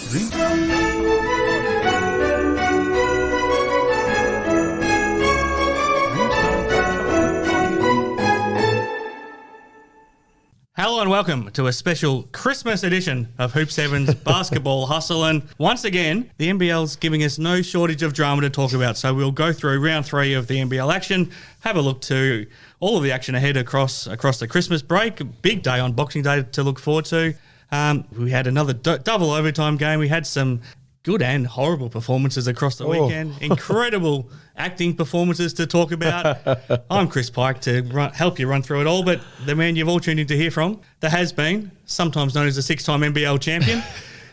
Hello and welcome to a special Christmas edition of Hoop 7's Basketball Hustle. And once again, the NBL's giving us no shortage of drama to talk about. So we'll go through round 3 of the NBL action, have a look to all of the action ahead across the Christmas break. A big day on Boxing Day to look forward to. We had another double overtime game. We had some good and horrible performances across the weekend. Incredible acting performances to talk about. I'm Chris Pike to help you run through it all, but the man you've all tuned in to hear from, the has-been, sometimes known as a 6-time NBL champion,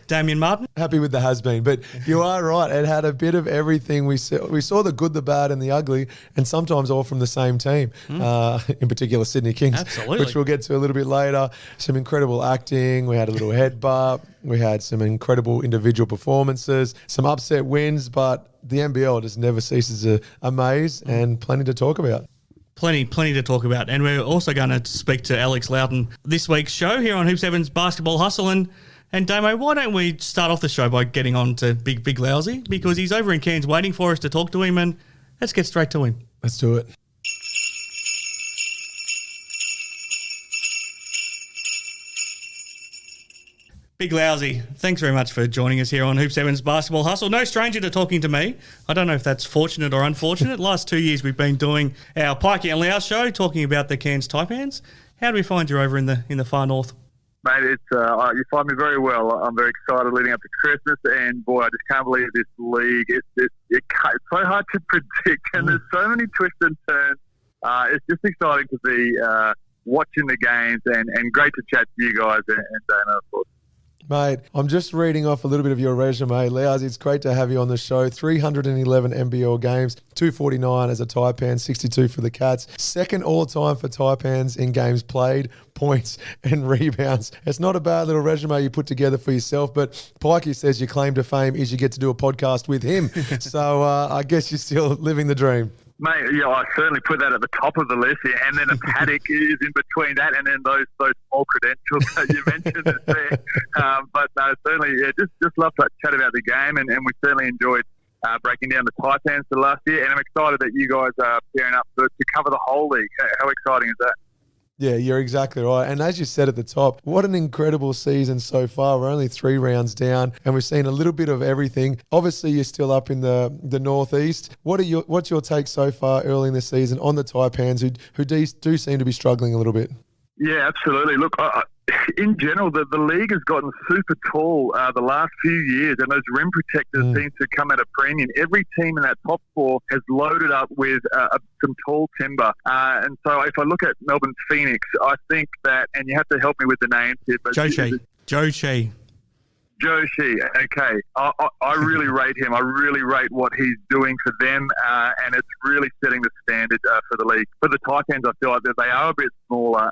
Damian Martin. Happy with the has-been, but you are right. It had a bit of everything. We saw the good, the bad and the ugly, and sometimes all from the same team, in particular Sydney Kings. Absolutely. Which we'll get to a little bit later. Some incredible acting. We had a little headbutt. We had some incredible individual performances, some upset wins, but the NBL just never ceases to amaze and plenty to talk about. Plenty to talk about. And we're also going to speak to Alex Loughton this week's show here on Hoop 7's Basketball Hustle. And Damo, why don't we start off the show by getting on to Big Loughzy, because he's over in Cairns waiting for us to talk to him, and let's get straight to him. Let's do it. Big Loughzy, thanks very much for joining us here on Hoop 7's Basketball Hustle. No stranger to talking to me. I don't know if that's fortunate or unfortunate. Last 2 years we've been doing our Pike and Loughz show, talking about the Cairns Taipans. How do we find you over in the far north? Mate, you find me very well. I'm very excited leading up to Christmas, and boy, I just can't believe this league. It's so hard to predict, and there's so many twists and turns. It's just exciting to be watching the games, and great to chat to you guys and Dana, of course. Mate, I'm just reading off a little bit of your resume. Loughz, it's great to have you on the show. 311 NBL games, 249 as a Taipan, 62 for the Cats. Second all-time for Taipans in games played, points and rebounds. It's not a bad little resume you put together for yourself, but Pikey says your claim to fame is you get to do a podcast with him. So I guess you're still living the dream. Mate, yeah, I certainly put that at the top of the list, and then a paddock is in between that, and then those small credentials that you mentioned is there. But no, certainly, yeah, just love to chat about the game, and we certainly enjoyed breaking down the Taipans for last year, and I'm excited that you guys are pairing up to cover the whole league. How exciting is that? Yeah, you're exactly right. And as you said at the top, what an incredible season so far. We're only 3 rounds down, and we've seen a little bit of everything. Obviously, you're still up in the northeast. What's your take so far early in the season on the Taipans, who do seem to be struggling a little bit? Yeah, absolutely. Look, in general, the league has gotten super tall the last few years, and those rim protectors seem to come at a premium. Every team in that top 4 has loaded up with some tall timber. And so if I look at Melbourne Phoenix, I think that, and you have to help me with the names here. But Joshi, okay. I really rate him. I really rate what he's doing for them, and it's really setting the standard for the league. For the Taipans, I feel like that they are a bit smaller.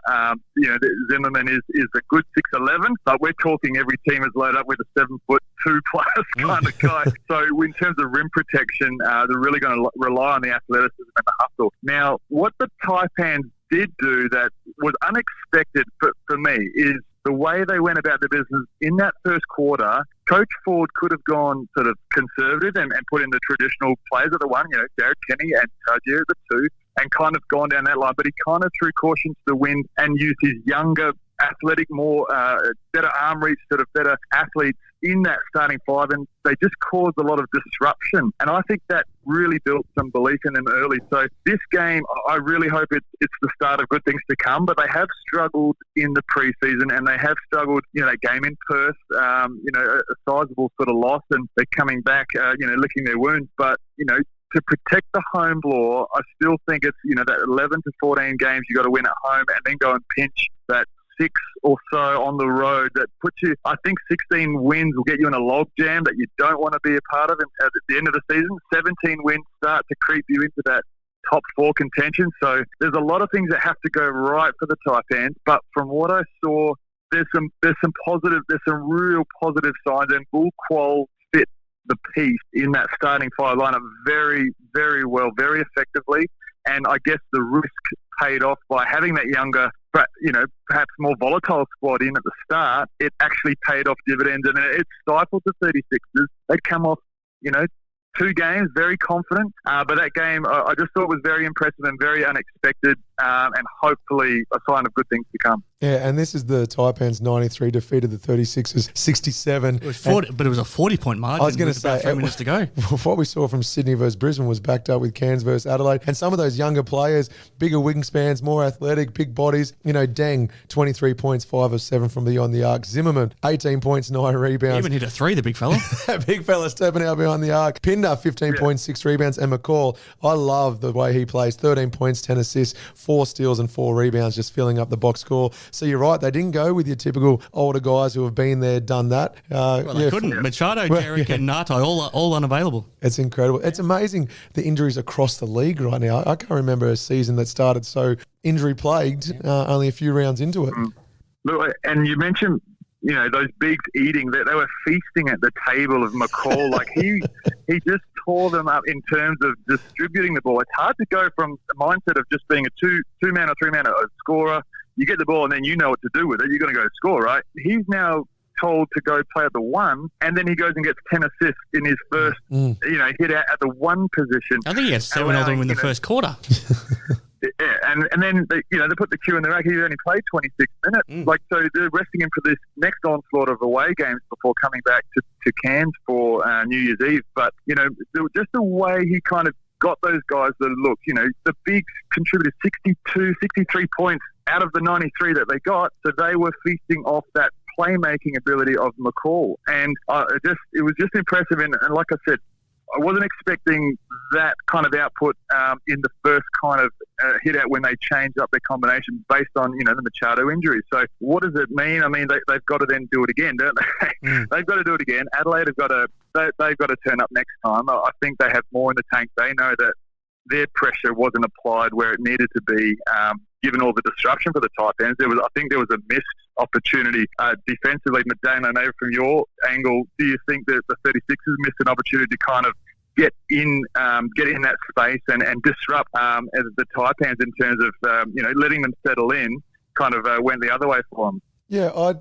Zimmerman is a good 6'11", but we're talking every team is loaded up with a 7'2" plus kind of guy. So in terms of rim protection, they're really going to rely on the athleticism and the hustle. Now, what the Taipans did do that was unexpected for me is the way they went about the business in that first quarter. Coach Ford could have gone sort of conservative and put in the traditional players at the one, Jared Kenny and Tajir at the 2, and kind of gone down that line. But he kind of threw caution to the wind and used his younger, athletic, more better arm reach, sort of better athletes in that starting 5, and they just caused a lot of disruption. And I think that really built some belief in them early. So this game, I really hope it's the start of good things to come, but they have struggled in the preseason, and they have struggled, that game in Perth, a sizable sort of loss, and they're coming back, licking their wounds. But, to protect the home floor, I still think it's, that 11 to 14 games you got to win at home and then go and pinch that 6 or so on the road that puts you, I think 16 wins will get you in a log jam that you don't want to be a part of at the end of the season. 17 wins start to creep you into that top 4 contention. So there's a lot of things that have to go right for the Taipans, but from what I saw, there's some real positive signs, and Bull Qual fit the piece in that starting 5 lineup very, very well, very effectively. And I guess the risk paid off by having that younger perhaps more volatile squad in at the start, it actually paid off dividends, and it stifled the 36ers. They'd come off, 2 games, very confident. But that game, I just thought was very impressive and very unexpected, and hopefully a sign of good things to come. Yeah, and this is the Taipans 93 defeated the 36ers 67. It was 40, but it was a 40-point margin. I was going to say, 3 minutes to go. What we saw from Sydney versus Brisbane was backed up with Cairns versus Adelaide. And some of those younger players, bigger wingspans, more athletic, big bodies. Deng, 23 points, 5 of 7 from beyond the arc. Zimmerman, 18 points, 9 rebounds. He even hit a 3, the big fella. That big fella stepping out behind the arc. Pinder, 15 points, 6 rebounds. And McCall, I love the way he plays. 13 points, 10 assists, 4 steals and 4 rebounds, just filling up the box score. So you're right, they didn't go with your typical older guys who have been there, done that. They couldn't. Machado, Derek, and Nato, all unavailable. It's incredible. It's amazing the injuries across the league right now. I can't remember a season that started so injury-plagued only a few rounds into it. Look, and you mentioned, those bigs eating, they were feasting at the table of McCall. Like he just tore them up in terms of distributing the ball. It's hard to go from the mindset of just being a two-man or three-man scorer. You get the ball and then you know what to do with it. You're going to go score, right? He's now told to go play at the 1, and then he goes and gets 10 assists in his first, hit out at the 1 position. I think he had 7 of them in the first quarter. Yeah, and then they put the cue in the rack. He only played 26 minutes. So they're resting him for this next onslaught of away games before coming back to Cairns for New Year's Eve. But just the way he kind of got those guys to look. The bigs contributed 62, 63 points out of the 93 that they got. So they were feasting off that playmaking ability of McCall, and it was just impressive. And like I said, I wasn't expecting that kind of output in the first kind of hit out when they changed up their combination based on the Machado injury. So what does it mean? I mean, they've got to then do it again, don't they? They've got to do it again. Adelaide have got to they've got to turn up next time. I think they have more in the tank. They know that their pressure wasn't applied where it needed to be. Given all the disruption for the Taipans, I think there was a missed opportunity defensively. Dane, I know from your angle, do you think that the 36ers missed an opportunity to kind of get in that space and disrupt the Taipans in terms of letting them settle in? Kind of went the other way for them. Yeah, I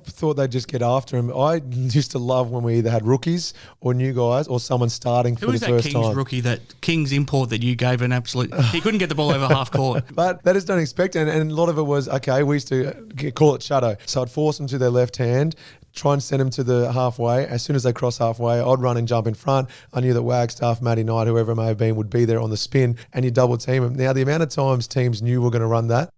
thought they'd just get after him. I used to love when we either had rookies or new guys or someone starting for the first time. Who was that Kings rookie, that Kings import that you gave an absolute... He couldn't get the ball over half court. But they just don't expect it. And a lot of it was, okay, we used to call it shadow. So I'd force them to their left hand, try and send them to the halfway. As soon as they cross halfway, I'd run and jump in front. I knew that Wagstaff, Matty Knight, whoever it may have been, would be there on the spin, and you double team them. Now, the amount of times teams knew we're going to run that,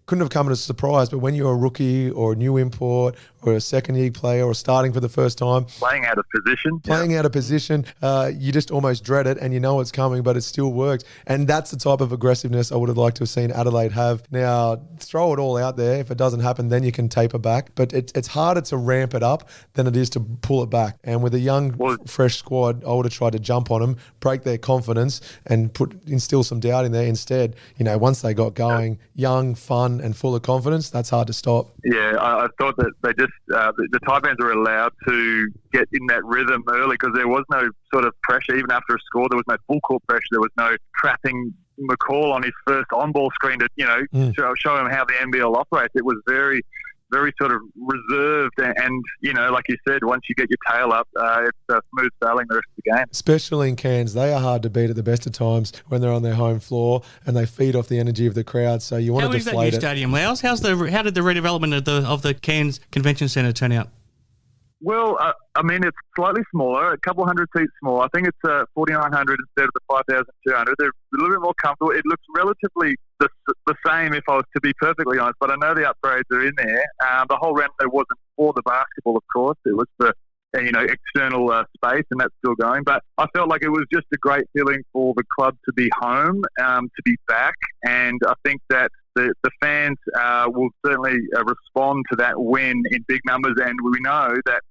couldn't have come as a surprise, but when you're a rookie or a new import or a second-year player or starting for the first time... Playing out of position, you just almost dread it and you know it's coming, but it still works. And that's the type of aggressiveness I would have liked to have seen Adelaide have. Now, throw it all out there. If it doesn't happen, then you can taper back. But it's harder to ramp it up than it is to pull it back. And with a young, fresh squad, I would have tried to jump on them, break their confidence and instill some doubt in there instead. Once they got going, young, fun, and full of confidence, that's hard to stop. Yeah, I thought that they just the Taipans were allowed to get in that rhythm early because there was no sort of pressure. Even after a score, there was no full court pressure. There was no trapping McCall on his first on-ball screen to show him how the NBL operates. It was very, very sort of reserved and like you said, once you get your tail up, it's smooth sailing the rest of the game. Especially in Cairns, they are hard to beat at the best of times when they're on their home floor and they feed off the energy of the crowd. So you want to deflate it. How is that new stadium, Loughz? How did the redevelopment of the Cairns Convention Centre turn out? Well, it's slightly smaller, a couple hundred seats smaller. I think it's 4,900 instead of the 5,200. They're a little bit more comfortable. It looks relatively the same, if I was to be perfectly honest, but I know the upgrades are in there. The whole reno wasn't for the basketball, of course. It was for external space, and that's still going. But I felt like it was just a great feeling for the club to be home, to be back, and I think that the fans will certainly respond to that win in big numbers. And we know that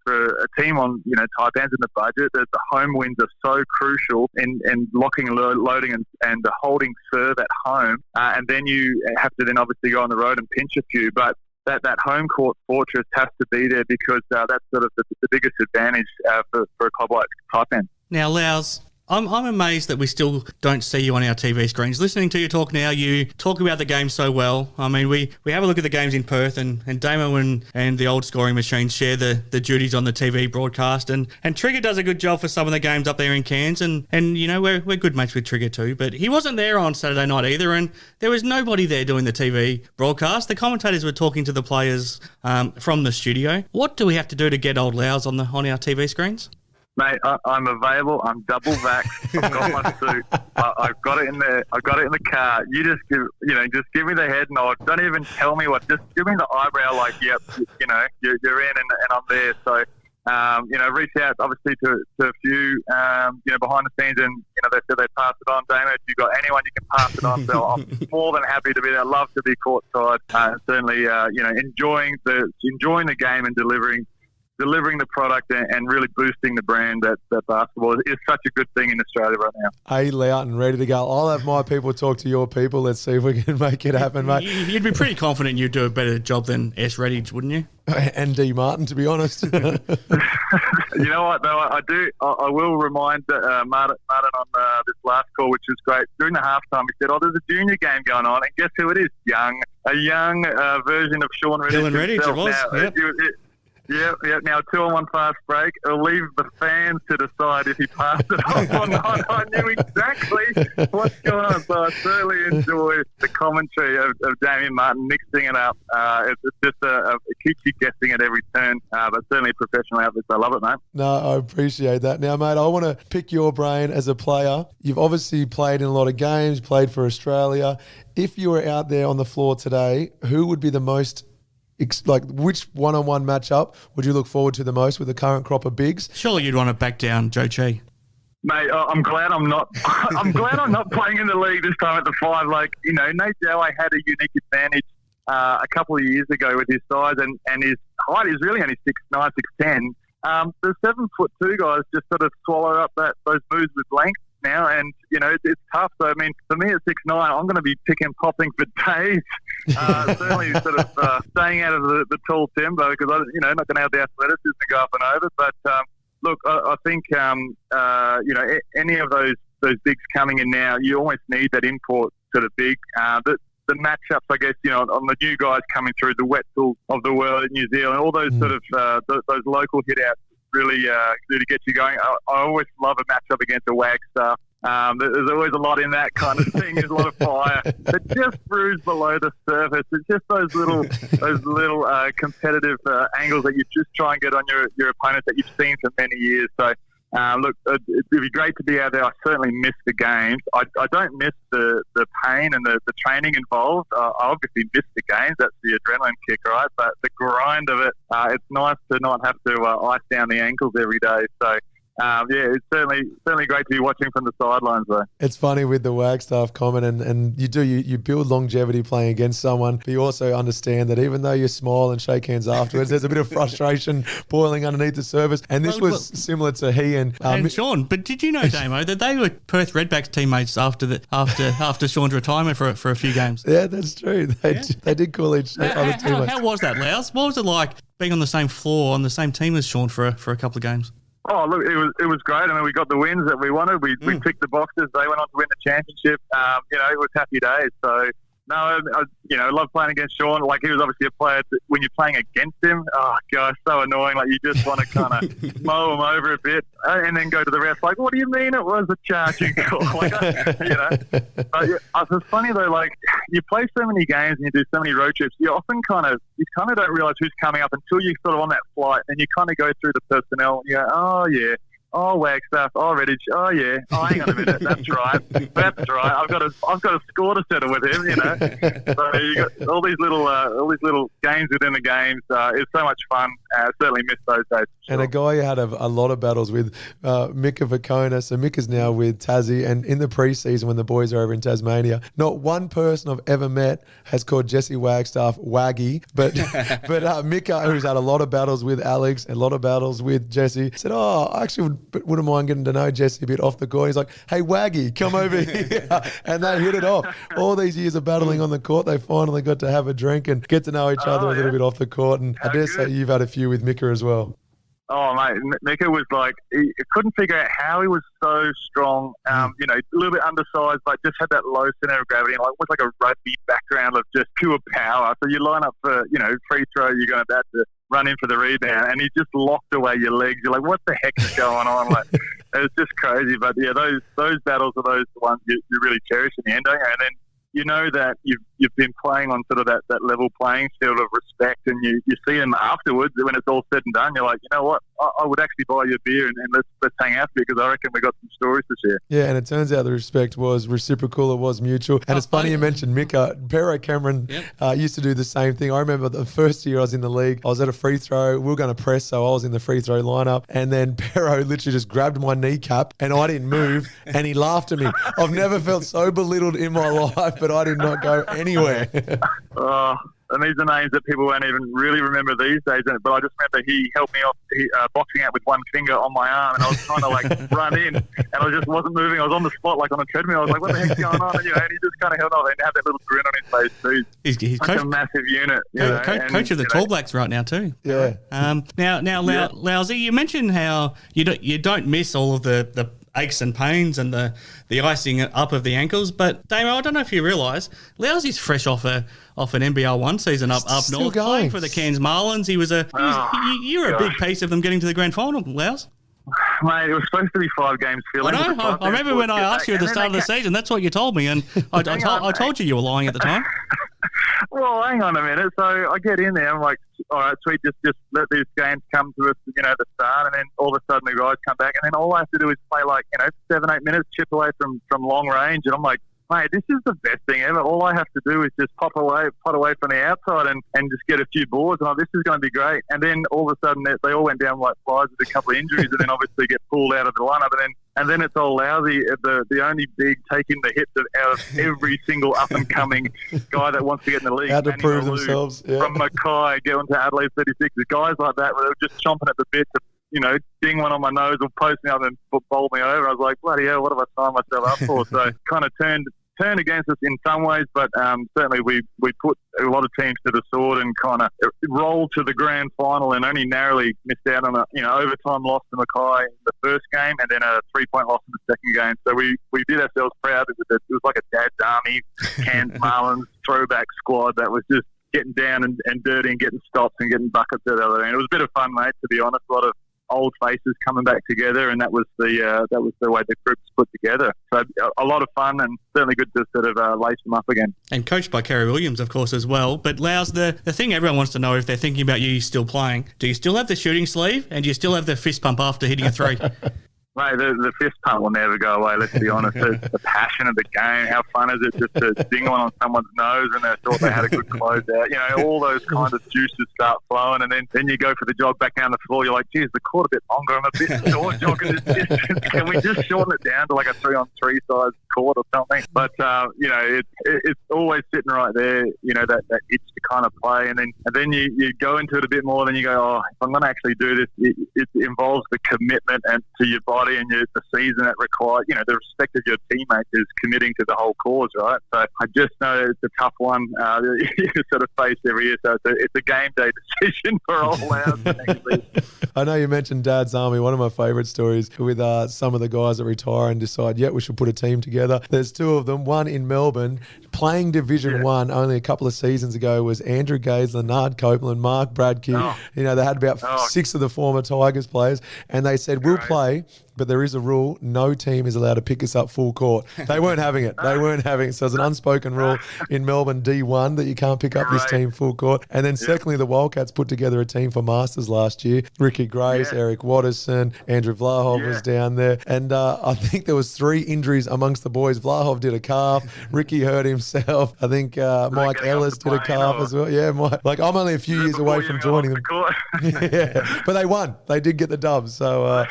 for a team on Taipans in the budget, that the home wins are so crucial in locking, loading, and holding serve at home. And then you have to then obviously go on the road and pinch a few, but that home court fortress has to be there because that's sort of the biggest advantage for a club like Taipan. Now, Loughz, I'm amazed that we still don't see you on our TV screens. Listening to you talk now, you talk about the game so well. I mean, we have a look at the games in Perth, and Damo and the old scoring machines share the duties on the TV broadcast, and Trigger does a good job for some of the games up there in Cairns, and you know, we're good mates with Trigger too, but he wasn't there on Saturday night either, and there was nobody there doing the TV broadcast. The commentators were talking to the players from the studio. What do we have to do to get old Loughz on our TV screens? Mate, I'm available. I'm double vaxxed. I've got my suit. I've got it in there. I've got it in the car. You just give me the head nod. Don't even tell me what. Just give me the eyebrow. Like, yep, you know, you're in, and I'm there. So, reach out obviously to a few, behind the scenes, and they said they pass it on. Damo, if you've got anyone, you can pass it on. So I'm more than happy to be there. I love to be courtside. Certainly, enjoying the game and delivering the product and really boosting the brand that basketball is such a good thing in Australia right now. Hey, Loughton, ready to go. I'll have my people talk to your people. Let's see if we can make it happen, mate. You'd be pretty confident you'd do a better job than S. Redditch, wouldn't you? And D. Martin, to be honest. You know what, though? I do. I will remind Martin on this last call, which was great. During the halftime, he said, there's a junior game going on. And guess who it is? A young version of Sean Redditch. Dylan Redditch, it was. Now, Yeah. Now, 2-on-1 fast break. I'll leave the fans to decide if he passed it off or not. I knew exactly what's going on. So I certainly enjoy the commentary of Damian Martin mixing it up. It's just it keeps you guessing at every turn, but certainly professional outfits. I love it, mate. No, I appreciate that. Now, mate, I want to pick your brain as a player. You've obviously played in a lot of games, played for Australia. If you were out there on the floor today, who would be the most which one-on-one matchup would you look forward to the most with the current crop of bigs? Surely you'd want to back down Joe Chi. Mate, I'm glad I'm not. I'm glad I'm not playing in the league this time at the 5. Like, Nate Joway had a unique advantage a couple of years ago with his size and his height is really only 6'9", 6'10". The 7'2" guys just sort of swallow up those moves with length now, and it's tough. So I mean, for me at 6'9", I'm going to be popping for days. Certainly, sort of staying out of the tall timber because I'm not going to have the athleticism to go up and over. But look, I think any of those bigs coming in now, you almost need that import sort of big. The matchups, I guess, on the new guys coming through, the Wetzel of the world in New Zealand, all those sort of those local hit-outs really get you going. I always love a matchup against a Wagstaff. There's always a lot in that kind of thing. There's a lot of fire. It just brews below the surface. It's just those little competitive angles that you just try and get on your opponent that you've seen for many years. So, look, it'd be great to be out there. I certainly miss the games. I don't miss the pain and the training involved. I obviously miss the games. That's the adrenaline kick, right? But the grind of it, it's nice to not have to ice down the ankles every day. So, it's certainly great to be watching from the sidelines, though. It's funny with the Wagstaff comment, and you build longevity playing against someone, but you also understand that even though you smile and shake hands afterwards, there's a bit of frustration boiling underneath the surface. And this was similar to he and Sean. But did you know, Damo, that they were Perth Redbacks teammates after Sean's retirement for a few games? Yeah, that's true. They did call each other teammates. How was that, Loughz? What was it like being on the same floor, on the same team as Sean for a couple of games? Oh, look, it was great. I mean, we got the wins that we wanted. We ticked the boxes. They went on to win the championship. It was happy days. So, no, I love playing against Sean. Like, he was obviously a player when you're playing against him. Oh, gosh, so annoying. Like, you just want to kind of mow him over a bit and then go to the ref. Like, what do you mean it was a charging call? Like, But it's funny, though, like, you play so many games and you do so many road trips, you often kind of don't realise who's coming up until you're sort of on that flight and you kind of go through the personnel and you go, oh, yeah. Oh, Wagstaff. Oh, Redditch. Oh, yeah. Oh, hang on a minute. That's right. I've got a score to settle with him. So you got all these little games within the games. It's so much fun. Certainly miss those days. Sure. And a guy you had a lot of battles with, Mika Vakona. So Mika's now with Tassie, and in the preseason when the boys are over in Tasmania, not one person I've ever met has called Jesse Wagstaff Waggy, but Mika, who's had a lot of battles with Alex and a lot of battles with Jesse, said, I actually wouldn't mind getting to know Jesse a bit off the court. He's like, hey, Waggy, come over here. And they hit it off. All these years of battling on the court, they finally got to have a drink and get to know each other a little bit off the court. And I dare say you've had a few with Mika as well. Oh, mate, Mika was like, he couldn't figure out how he was so strong. You know, a little bit undersized, but just had that low center of gravity, and like almost like a rugby background of just pure power. So you line up for, you know, free throw, you're going to have to run in for the rebound, and he just locked away your legs. You're like, what the heck is going on? Like, it's just crazy. But yeah, those battles are those ones you really cherish in the end, don't you? And then you know that you've been playing on sort of that level playing field of respect, and you see them afterwards when it's all said and done. You're like, you know what, I would actually buy you a beer and let's hang out because I reckon we got some stories to share. Yeah, and it turns out the respect was reciprocal. It was mutual. And it's funny you mentioned Mika. Pero Cameron used to do the same thing. I remember the first year I was in the league, I was at a free throw. We were going to press, so I was in the free throw lineup. And then Pero literally just grabbed my kneecap and I didn't move and he laughed at me. I've never felt so belittled in my life, but I did not go anywhere. And these are names that people won't even really remember these days. But I just remember he helped me off boxing out with one finger on my arm, and I was trying to like run in, and I just wasn't moving. I was on the spot like on a treadmill. I was like, what the heck's going on? And, you know, and he just kind of held on and had that little grin on his face too. He's like a massive unit. Coach of the Tall Blacks right now too. Yeah. Loughz, you mentioned how you don't miss all of the aches and pains and the icing up of the ankles. But, Damo, I don't know if you realise, Loughz is fresh off an NBL1 season up north playing for the Cairns Marlins. You were a big piece of them getting to the grand final, Loughz. Mate, it was supposed to be 5 games filling. I know. I remember when I asked you at the start of the season, that's what you told me, and I told you were lying at the time. Well, hang on a minute. So I get in there, I'm like, all right, sweet, just let these games come to us, you know, at the start, and then all of a sudden the guys come back, and then all I have to do is play like, you know, 7-8 minutes, chip away from long range, and I'm like, mate, this is the best thing ever. All I have to do is just pot away from the outside and just get a few boards. And this is going to be great. And then all of a sudden they all went down like flies with a couple of injuries, and then obviously get pulled out of the lineup. And then it's all Loughzy, the only big taking the hits out of every single up and coming guy that wants to get in the league. Had to prove themselves. Yeah. From Mackay going to Adelaide 36, guys like that were just chomping at the bit to, you know, ding one on my nose or post me up and bowl me over. I was like, bloody hell, what have I signed myself up for? So kind of turned against us in some ways, but certainly we put a lot of teams to the sword and kind of rolled to the grand final and only narrowly missed out on a overtime loss to Mackay in the first game and then a 3-point loss in the second game. So we did ourselves proud. It was like a Dad's Army, Cairns Marlins throwback squad that was just getting down and dirty and getting stops and getting buckets at the other end. It was a bit of fun, mate, to be honest. A lot of old faces coming back together, and that was the way the group's put together. So a lot of fun, and certainly good to sort of lace them up again. And coached by Kerry Williams, of course, as well. But Loughz, the thing everyone wants to know if they're thinking about you still playing, do you still have the shooting sleeve, and do you still have the fist pump after hitting a 3? Mate, the fist pump will never go away, let's be honest. The passion of the game, how fun is it just to ding one on someone's nose and they thought they had a good closeout. You know, all those kind of juices start flowing, and then you go for the jog back down the floor. You're like, geez, the court a bit longer. I'm a bit short jogging this distance. Can we just shorten it down to like a 3-on-3 size court or something? But, you know, it's always sitting right there, you know, that itch to kind of play. And then you go into it a bit more, then you go, oh, if I'm going to actually do this, it involves the commitment and to your body and the season it requires, you know, the respect of your teammates is committing to the whole cause, right? So I just know it's a tough one you sort of face every year. So it's a game day decision for all Loughz. I know you mentioned Dad's Army. One of my favourite stories with some of the guys that retire and decide, we should put a team together. There's 2 of them. One in Melbourne, playing Division 1 only a couple of seasons ago was Andrew Gaze, Leonard Copeland, Mark Bradkey. You know, they had about 6 of the former Tigers players, and they said, we'll play, but there is a rule. No team is allowed to pick us up full court. They weren't having it. So it's an unspoken rule in Melbourne D1 that you can't pick up this team full court. And then secondly, the Wildcats put together a team for Masters last year. Ricky Grace, Eric Watterson, Andrew Vlahov was down there. And I think there was 3 injuries amongst the boys. Vlahov did a calf. Ricky hurt himself. I think Mike Ellis did a calf as well. Yeah, Mike. I'm only a few years away from joining them. But they won. They did get the dub. So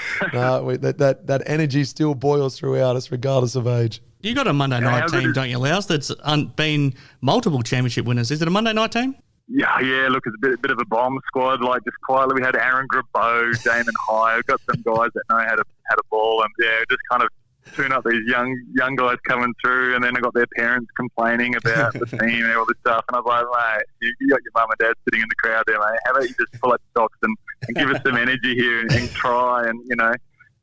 that energy still boils throughout us regardless of age. You got a Monday night team, don't you, Loughz, that's been multiple championship winners. Is it a Monday night team? Yeah. Look, it's a bit of a bomb squad. Like just quietly, we had Aaron Grabeau, Damon High. We've got some guys that know how to ball, and just kind of tune up these young guys coming through, and then I got their parents complaining about the team and all this stuff. And I was like, mate, you got your mum and dad sitting in the crowd there, mate. How about you just pull up the socks and give us some energy here and try and, you know.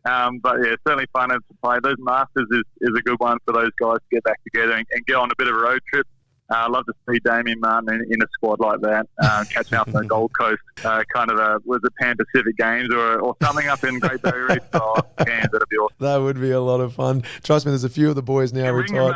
But yeah, it's certainly fun to play. Those Masters is a good one for those guys to get back together and get on a bit of a road trip. I love to see Damian Martin in a squad like that, catching up on the Gold Coast, kind of was it Pan Pacific Games or something up in Great Barrier Reef. That'd be awesome. That would be a lot of fun. Trust me, there's a few of the boys now retired.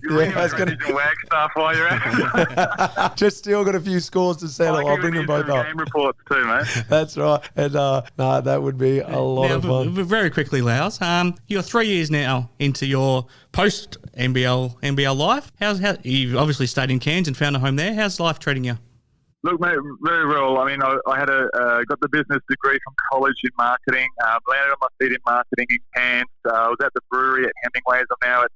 Ring your mate Redditch and wag stuff while you're at it. Just still got a few scores to settle. I'll bring them both up. Game reports too, mate. That's right. And that would be a lot of fun. Very quickly, Loughz, you're 3 years now into your post NBL life. How you've obviously stayed in Cairns and found a home there. How's life treating you? Look, mate, very well. I mean, I had got the business degree from college in marketing. Landed on my feet in marketing in Cairns. I was at the brewery at Hemingway's. I'm now at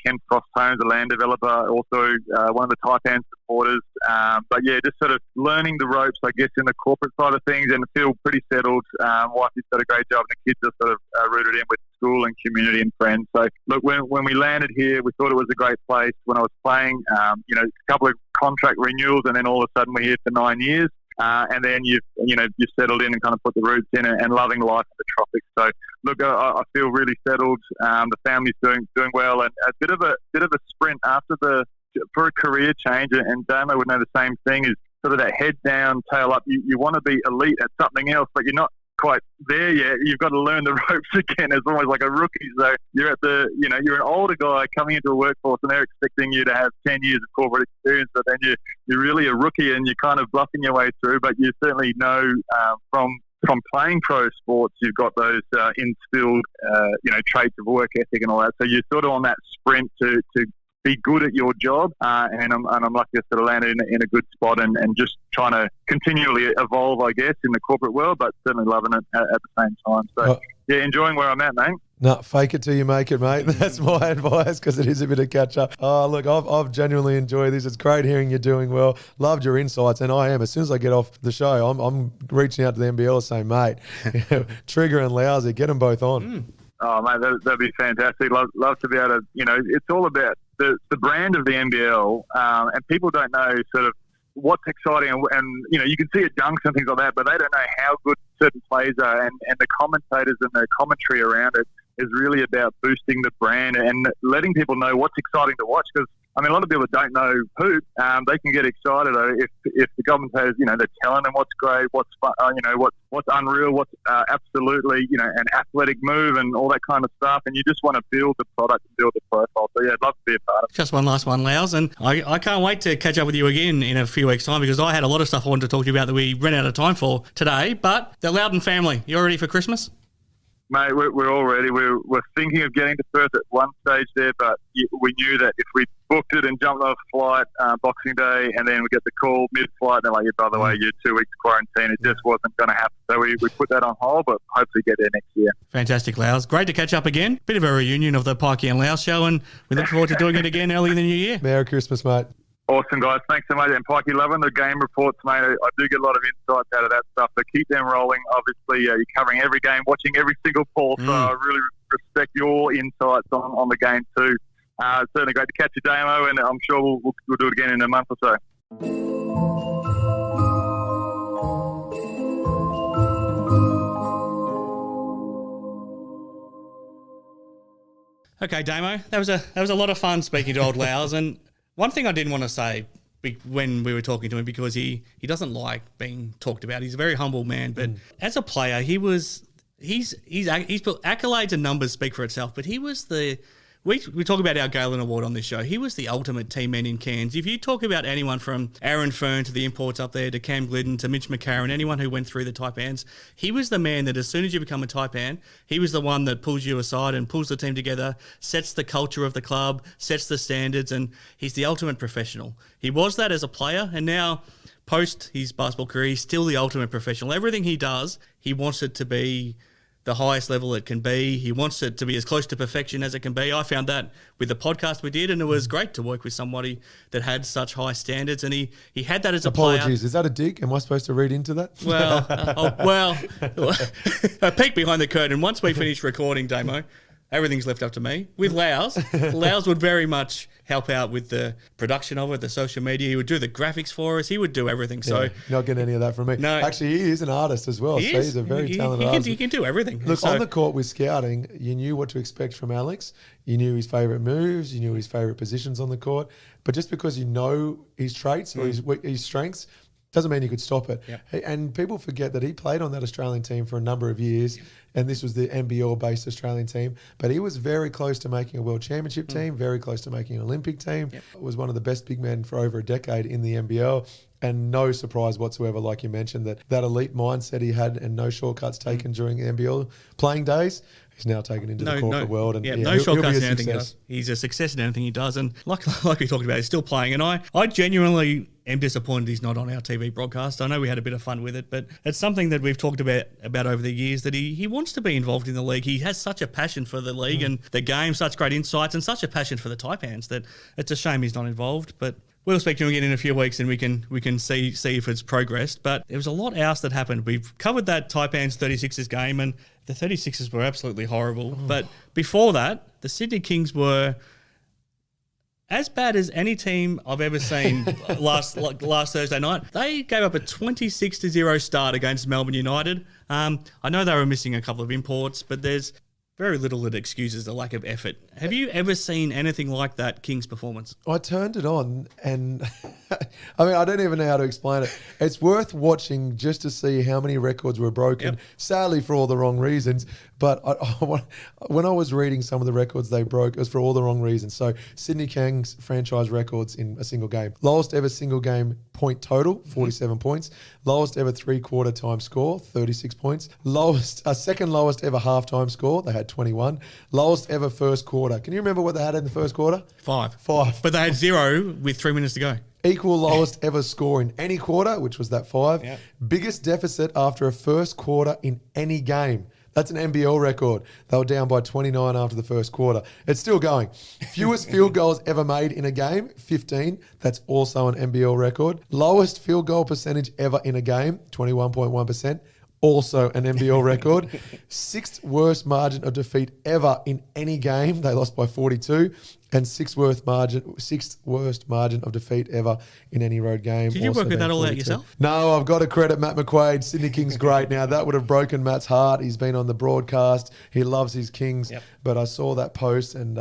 Ken Frost Homes, a land developer, also one of the Taipans supporters. But yeah, just sort of learning the ropes, I guess, in the corporate side of things, and feel pretty settled. Wife has done a great job, and the kids are sort of rooted in with school and community and friends. So look, when we landed here, we thought it was a great place. When I was playing, a couple of contract renewals, and then all of a sudden we're here for 9 years. And then you've settled in and kind of put the roots in and loving life in the tropics. So look, I feel really settled. The family's doing well, and a bit of a sprint for a career change. And Damo would know the same thing, is sort of that head down, tail up. You want to be elite at something else, but you're not quite there yet. You've got to learn the ropes again. It's almost like a rookie. So you're you're an older guy coming into a workforce, and they're expecting you to have 10 years of corporate experience, but then you're really a rookie and you're kind of bluffing your way through. But you certainly know from playing pro sports, you've got those instilled traits of work ethic and all that. So you're sort of on that sprint to be good at your job, and I'm lucky to sort of land in a good spot and just trying to continually evolve, I guess, in the corporate world, but certainly loving it at the same time. So, yeah, enjoying where I'm at, mate. No, fake it till you make it, mate. That's my advice, because it is a bit of catch up. Oh, look, I've genuinely enjoyed this. It's great hearing you're doing well. Loved your insights, and I am. As soon as I get off the show, I'm reaching out to the NBL saying, mate, Trigger and Loughz, get them both on. Oh, mate, that'd be fantastic. Love to be able to, it's all about the brand of the NBL, and people don't know sort of what's exciting, and you can see at dunks and things like that, but they don't know how good certain plays are, and the commentators and the commentary around it is really about boosting the brand and letting people know what's exciting to watch. Because I mean, a lot of people that don't know hoop, they can get excited if the commentators, they're telling them what's great, what's fun, what's unreal, what's absolutely, an athletic move and all that kind of stuff. And you just want to build the product and build the profile. So yeah, I'd love to be a part of it. Just one last one, Loughz, and I can't wait to catch up with you again in a few weeks' time, because I had a lot of stuff I wanted to talk to you about that we ran out of time for today. But the Loughton family, you all ready for Christmas? Mate, we're all ready. We're thinking of getting to Perth at one stage there, but we knew that if we booked it and jumped off flight Boxing Day, and then we get the call mid-flight, and they're like, by the way, you're 2 weeks quarantine, it just wasn't going to happen. So we put that on hold, but hopefully get there next year. Fantastic, Loughz. Great to catch up again. Bit of a reunion of the Pike and Loughz show, and we look forward to doing it again early in the new year. Merry Christmas, mate. Awesome, guys. Thanks so much. And Pikey, loving the game reports, mate. I do get a lot of insights out of that stuff, so keep them rolling. Obviously, you're covering every game, watching every single ball, so I really respect your insights on the game too. Certainly great to catch you, Damo, and I'm sure we'll do it again in a month or so. Okay, Damo, that was a lot of fun speaking to old Loughz, and one thing I didn't want to say when we were talking to him, because he doesn't like being talked about. He's a very humble man, but as a player, he's accolades and numbers speak for itself. But he was we talk about our Galen Award on this show. He was the ultimate team man in Cairns. If you talk about anyone from Aaron Fern to the imports up there to Cam Glidden to Mitch McCarron, anyone who went through the Taipans, he was the man that as soon as you become a Taipan, he was the one that pulls you aside and pulls the team together, sets the culture of the club, sets the standards, and he's the ultimate professional. He was that as a player, and now post his basketball career, he's still the ultimate professional. Everything he does, he wants it to be the highest level it can be. He wants it to be as close to perfection as it can be. I found that with the podcast we did, and it was great to work with somebody that had such high standards, and he had that as a player. Apologies, is that a dig? Am I supposed to read into that? Well, a peek behind the curtain. Once we finish recording, Damo, everything's left up to me. With Loughz, Loughz would very much help out with the production of it, the social media. He would do the graphics for us. He would do everything. So not getting any of that from me. No. Actually, he is an artist as well. He's a very talented artist. He can do everything. Look, on the court with scouting, you knew what to expect from Alex. You knew his favourite moves. You knew his favourite positions on the court. But just because you know his traits or his strengths doesn't mean you could stop it. Yep. And people forget that he played on that Australian team for a number of years, and this was the NBL-based Australian team. But he was very close to making a World Championship team, very close to making an Olympic team. Yep. Was one of the best big men for over a decade in the NBL. And no surprise whatsoever, like you mentioned, that elite mindset he had and no shortcuts taken during the NBL playing days. He's now taken into the corporate world. And no shortcuts in anything he does. He's a success in anything he does. And like we talked about, he's still playing. And I genuinely am disappointed he's not on our TV broadcast. I know we had a bit of fun with it, but it's something that we've talked about over the years, that he wants to be involved in the league. He has such a passion for the league and the game, such great insights and such a passion for the Taipans that it's a shame he's not involved. But we'll speak to him again in a few weeks and we can see if it's progressed. But there was a lot else that happened. We've covered that Taipans 36ers game, and the 36ers were absolutely horrible. But before that, the Sydney Kings were as bad as any team I've ever seen last Thursday night. They gave up a 26-0 start against Melbourne United. I know they were missing a couple of imports, but there's very little that excuses the lack of effort. Have you ever seen anything like that Kings performance? I turned it on and I mean, I don't even know how to explain it. It's worth watching just to see how many records were broken, sadly for all the wrong reasons. But when I was reading some of the records they broke, it was for all the wrong reasons. So Sydney Kings franchise records in a single game. Lowest ever single game point total, 47 points. Lowest ever three-quarter time score, 36 points. Second lowest ever halftime score, they had 21. Lowest ever first quarter. Can you remember what they had in the first quarter? 5. 5. But they had 0 with 3 minutes to go. Equal lowest ever score in any quarter, which was that 5. Yep. Biggest deficit after a first quarter in any game. That's an NBL record. They were down by 29 after the first quarter. It's still going. Fewest field goals ever made in a game, 15. That's also an NBL record. Lowest field goal percentage ever in a game, 21.1%. Also an NBL record. 6th worst margin of defeat ever in any game. They lost by 42. And 6th worst margin of defeat ever in any road game. Did you work with that all out yourself? No, I've got to credit Matt McQuaid. Sydney Kings great. Now, that would have broken Matt's heart. He's been on the broadcast. He loves his Kings. Yep. But I saw that post and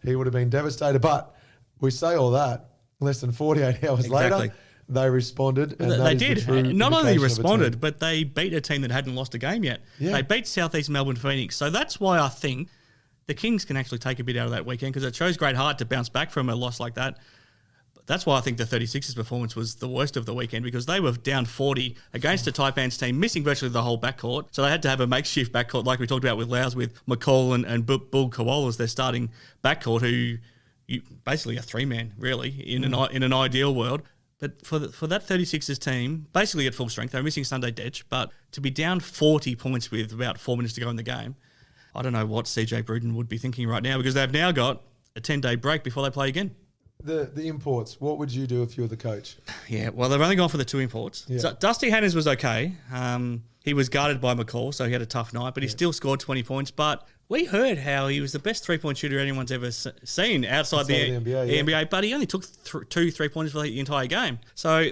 he would have been devastated. But we say all that, less than 48 hours later, they responded. And they did. Not only responded, but but they beat a team that hadn't lost a game yet. Yeah. They beat Southeast Melbourne Phoenix. So that's why I think the Kings can actually take a bit out of that weekend, because it shows great heart to bounce back from a loss like that. But that's why I think the 36ers performance was the worst of the weekend, because they were down 40 against a Taipans team, missing virtually the whole backcourt. So they had to have a makeshift backcourt, like we talked about with Loughz, with McCall and Bull Kowal as their starting backcourt, who basically a 3-man, really, in an ideal world. But for that 36ers team, basically at full strength, they were missing Sunday Dech, but to be down 40 points with about 4 minutes to go in the game, I don't know what CJ Bruden would be thinking right now, because they've now got a 10-day break before they play again. The imports, what would you do if you were the coach? Yeah, well, they've only gone for the 2 imports. Yeah. So Dusty Hanners was okay. He was guarded by McCall, so he had a tough night, but he still scored 20 points. But we heard how he was the best 3-point shooter anyone's ever seen outside the NBA, but he only took 2 3-pointers for the entire game. So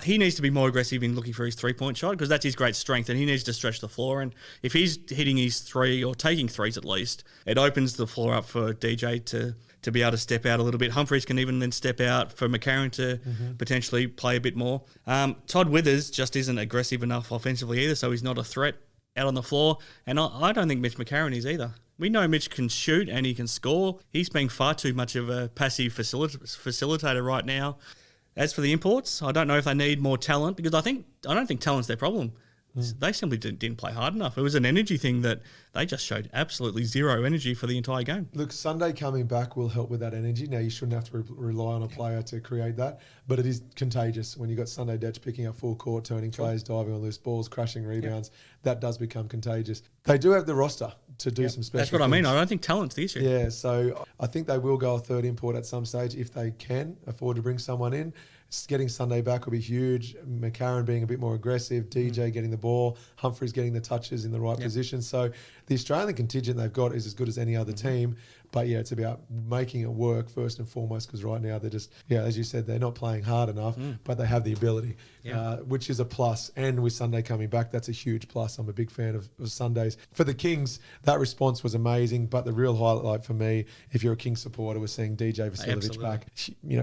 he needs to be more aggressive in looking for his 3-point shot, because that's his great strength, and he needs to stretch the floor. And if he's hitting his 3 or taking 3s at least, it opens the floor up for DJ to be able to step out a little bit. Humphreys can even then step out for McCarron to potentially play a bit more. Todd Withers just isn't aggressive enough offensively either, so he's not a threat out on the floor. And I don't think Mitch McCarron is either. We know Mitch can shoot and he can score. He's being far too much of a passive facilitator right now. As for the imports, I don't know if they need more talent, because I don't think talent's their problem. They simply didn't play hard enough. It was an energy thing that they just showed absolutely zero energy for the entire game. Look, Sunday coming back will help with that energy. Now, you shouldn't have to rely on a player to create that, but it is contagious when you've got Sunday Dech picking up full court, turning plays, diving on loose balls, crashing rebounds. That does become contagious. They do have the roster to do some special That's what I mean. things. I don't think talent's the issue. Yeah, so I think they will go a third import at some stage if they can afford to bring someone in. Getting Sunday back will be huge. McCarron being a bit more aggressive, DJ getting the ball, Humphries getting the touches in the right position. So the Australian contingent they've got is as good as any other team. But yeah, it's about making it work first and foremost, because right now they're just, as you said, they're not playing hard enough, but they have the ability, which is a plus. And with Sunday coming back, that's a huge plus. I'm a big fan of Sundays. For the Kings, that response was amazing, but the real highlight for me, if you're a Kings supporter, was seeing DJ Vasiljevic back.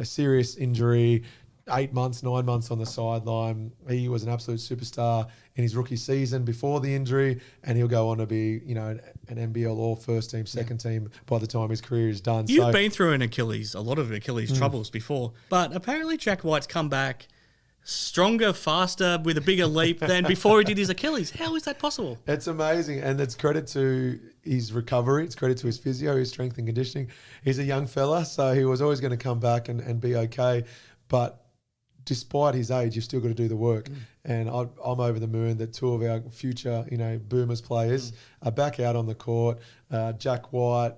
Serious injury, 8 months, 9 months on the sideline. He was an absolute superstar in his rookie season before the injury, and he'll go on to be, an NBL or first team, second team by the time his career is done. You've been through a lot of Achilles troubles before, but apparently Jack White's come back stronger, faster, with a bigger leap than before he did his Achilles. How is that possible? It's amazing, and it's credit to his recovery. It's credit to his physio, his strength and conditioning. He's a young fella, so he was always going to come back and be okay, but despite his age, you've still got to do the work. And I'm over the moon that two of our future, Boomers players are back out on the court. Jack White,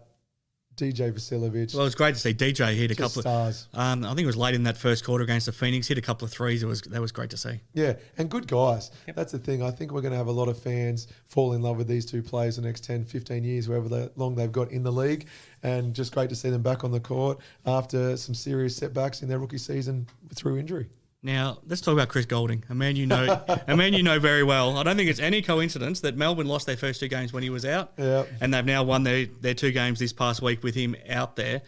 DJ Vasiljevic. Well, it was great to see DJ hit a couple of stars. I think it was late in that first quarter against the Phoenix, hit a couple of threes. That was great to see. Yeah, and good guys. Yep. That's the thing. I think we're going to have a lot of fans fall in love with these two players the next 10, 15 years, however long they've got in the league. And just great to see them back on the court after some serious setbacks in their rookie season through injury. Now, let's talk about Chris Goulding, a man you know very well. I don't think it's any coincidence that Melbourne lost their first two games when he was out, and they've now won their two games this past week with him out there.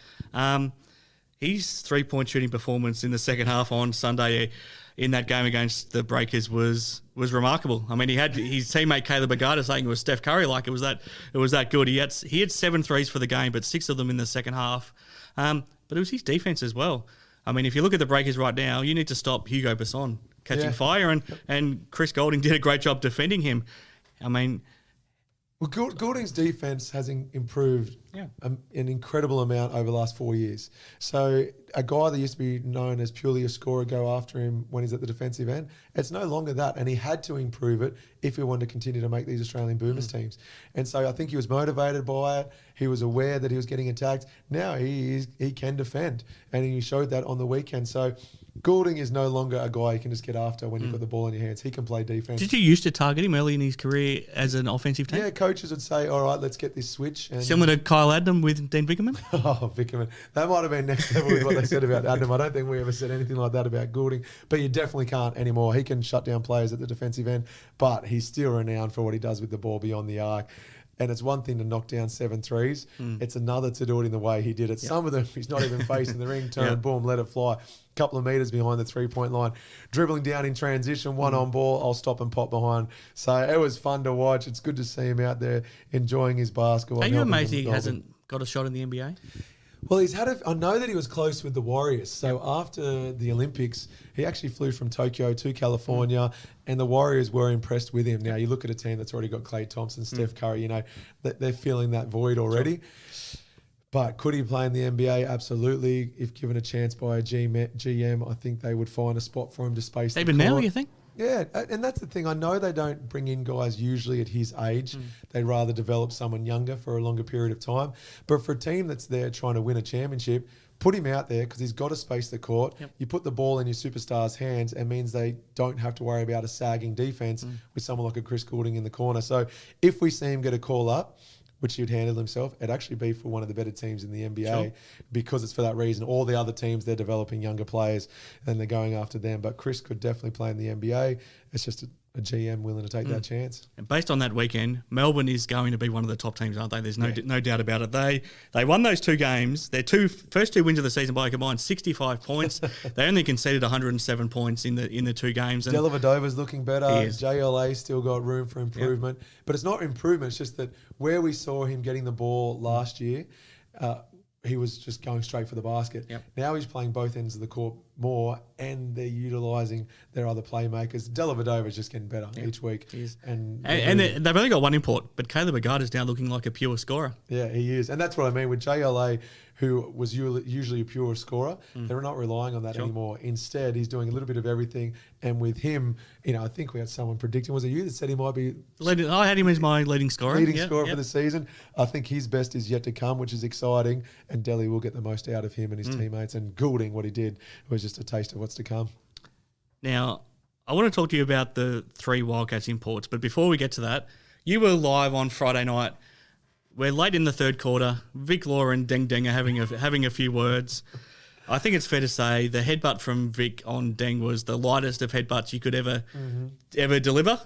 His three-point shooting performance in the second half on Sunday in that game against the Breakers was remarkable. I mean, he had his teammate Caleb Agada saying it was Steph Curry, like it was that good. He had 7 threes for the game, but 6 of them in the second half. But it was his defense as well. I mean, if you look at the Breakers right now, you need to stop Hugo Besson catching fire, and Chris Goulding did a great job defending him. I mean... Well, Goulding's defense has improved an incredible amount over the last 4 years. So a guy that used to be known as purely a scorer go after him when he's at the defensive end, it's no longer that. And he had to improve it if he wanted to continue to make these Australian Boomers teams. And so I think he was motivated by it. He was aware that he was getting attacked. Now he can defend. And he showed that on the weekend. So Goulding is no longer a guy you can just get after when you've got the ball in your hands. He can play defense. Did you used to target him early in his career as an offensive team? Yeah, coaches would say, all right, let's get this switch. And similar to Kyle Adnam with Dean Vickerman? Oh, Vickerman. That might have been next level with what they said about Adnam. I don't think we ever said anything like that about Goulding, but you definitely can't anymore. He can shut down players at the defensive end, but he's still renowned for what he does with the ball beyond the arc. And it's one thing to knock down 7 threes. It's another to do it in the way he did it. Yep. Some of them, he's not even facing the ring, turn, boom, let it fly. Couple of metres behind the 3-point line, dribbling down in transition, one on ball, I'll stop and pop behind. So it was fun to watch. It's good to see him out there enjoying his basketball. Are you amazed he hasn't got a shot in the NBA? Well, I know that he was close with the Warriors. So after the Olympics, he actually flew from Tokyo to California, and the Warriors were impressed with him. Now, you look at a team that's already got Klay Thompson, Steph Curry, they're filling that void already. Sure. But could he play in the NBA? Absolutely. If given a chance by a GM, I think they would find a spot for him to space even the court. Now, you think? Yeah, and that's the thing. I know they don't bring in guys usually at his age. They'd rather develop someone younger for a longer period of time. But for a team that's there trying to win a championship, put him out there because he's got to space the court. Yep. You put the ball in your superstars' hands, it means they don't have to worry about a sagging defense with someone like a Chris Goulding in the corner. So if we see him get a call up, which he'd handle himself, it'd actually be for one of the better teams in the NBA because it's for that reason. All the other teams, they're developing younger players and they're going after them. But Chris could definitely play in the NBA. It's just a GM willing to take that chance. And based on that weekend, Melbourne is going to be one of the top teams, aren't they? There's no doubt about it. They won those 2 games. Their first 2 wins of the season by a combined 65 points. They only conceded 107 points in the 2 games. And Dellavedova's looking better. JLA still got room for improvement. Yep. But it's not improvement. It's just that where we saw him getting the ball last year, he was just going straight for the basket. Yep. Now he's playing both ends of the court more, and they're utilising their other playmakers. Dellavedova's just getting better each week. And they've only got one import, but Caleb Agada is now looking like a pure scorer. Yeah, he is. And that's what I mean with JLA, who was usually a pure scorer. They're not relying on that anymore. Instead, he's doing a little bit of everything. And with him, I think we had someone predicting, was it you that said he might be... I had him as my leading scorer. For the season. I think his best is yet to come, which is exciting. And Delhi will get the most out of him and his teammates. And Goulding, what he did was just a taste of what's to come. Now, I want to talk to you about the 3 Wildcats imports, but before we get to that, you were live on Friday night. We're late in the third quarter. Vic Law and Deng Deng are having a few words. I think it's fair to say the headbutt from Vic on Deng was the lightest of headbutts you could ever deliver.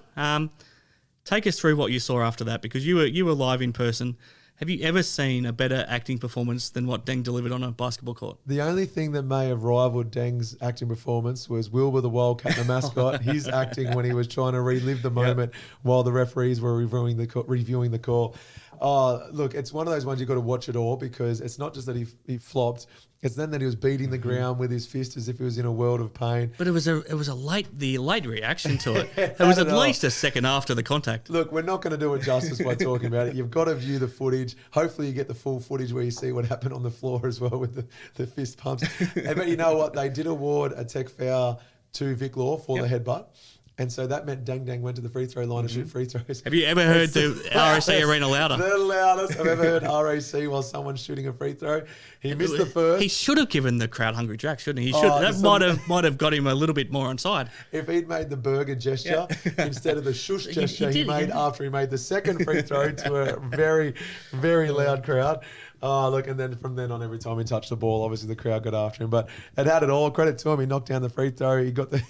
Take us through what you saw after that, because you were live in person. Have you ever seen a better acting performance than what Deng delivered on a basketball court? The only thing that may have rivaled Deng's acting performance was Wilbur the Wildcat, the mascot. His acting when he was trying to relive the moment while the referees were reviewing the call. Look, it's one of those ones you've got to watch it all, because it's not just that he flopped. It's then that he was beating the ground with his fist as if he was in a world of pain. But it was a late reaction to it. It was at least a second after the contact. Look, we're not going to do it justice by talking about it. You've got to view the footage. Hopefully you get the full footage where you see what happened on the floor as well with the fist pumps. But you know what? They did award a tech foul to Vic Law for the headbutt. And so that meant Deng Deng went to the free throw line to shoot free throws. Have you ever heard the RAC arena louder? The loudest I've ever heard RAC while someone's shooting a free throw. He missed the first. He should have given the crowd hungry jack, shouldn't he? That might have got him a little bit more on side. If he'd made the burger gesture instead of the shush gesture he made after he made the second free throw to a very, very loud crowd. Look, and then from then on, every time he touched the ball, obviously the crowd got after him. But it had it all. Credit to him. He knocked down the free throw.